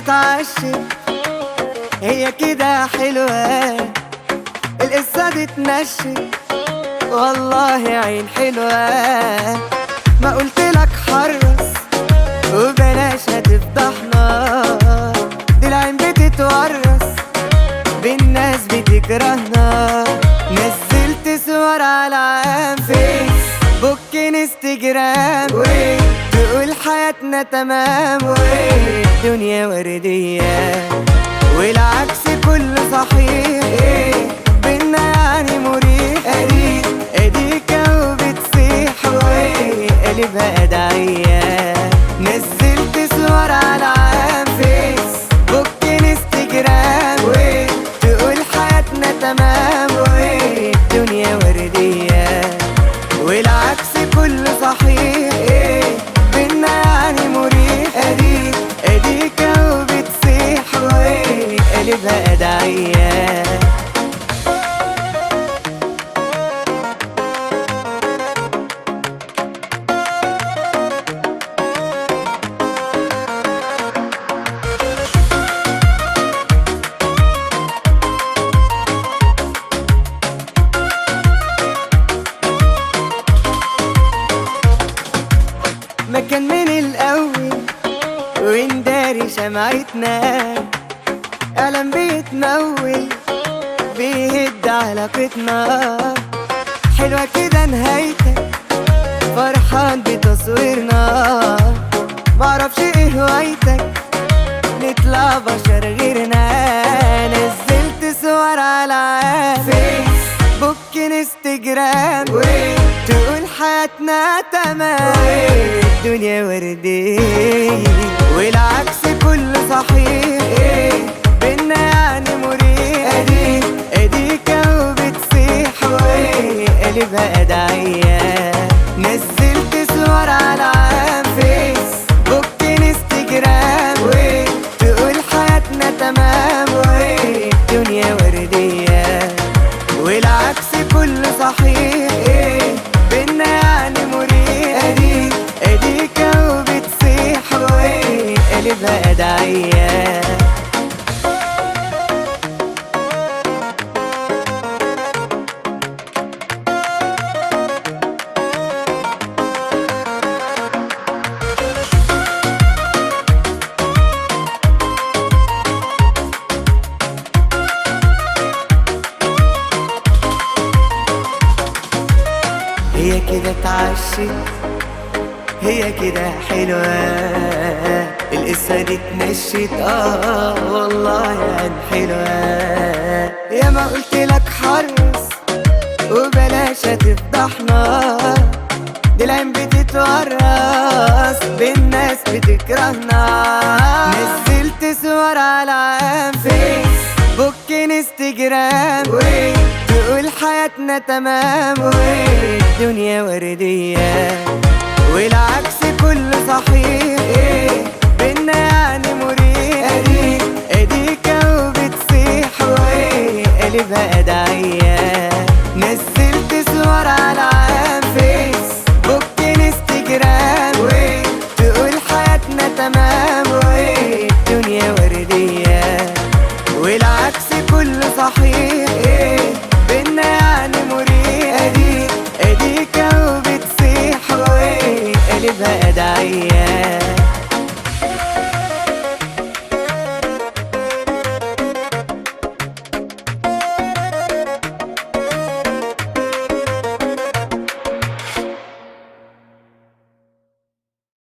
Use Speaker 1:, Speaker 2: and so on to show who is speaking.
Speaker 1: اتعشت هي كده حلوة، القصة دي اتنشت والله عين حلوة. ما قلتلك حرص وبلاش هتفضحنا، دي العين بتتورث بالناس بتكرهنا. نزلت صور على عام فيس بوك انستجرام، تقول حياتنا تمام والدنيا وردية والعكس كله صحيح، بينا يعني مريح. اديك وبتسيح وقلبها ادعية. نزلت صور على عام فيس بوك انستجرام، تقول حياتنا تمام والدنيا وردية والعكس كله صحيح، بينا يعني مريح. اديك وبتسيح وقلبها ادعية. ما كان من الأول ونداري شمعتنا، قلم بيتمول بيهد علاقتنا. حلوة كده نهايتك فرحان بتصويرنا، معرفش ايه هوايتك نطلع بشر غيرنا. نزلت صور على فيس بوك انستجرام، تقول حياتنا تمام الدنيا وردية والعكس كله صحيح، بينا يعني مريح. اديك وبتسيح وقلبها ادعية. نزلت صور على عام فيس بوك انستجرام، تقول حياتنا تمام والدنيا وردية والعكس كله صحيح، بينا يعني مريح. اديك وبتسيح وقلبها ادعية. هي كده اتعشت هي كده حلوة، القصة دي اتنشت والله يعني حلوة. يا ما قلتلك حرص وبلاش هتفضحنا، دي العين بتتورث بالناس بتكرهنا. نزلت صور على عام فيس بوك انستجرام، تقول حياتنا تمام والدنيا وردية والعكس كله صحيح،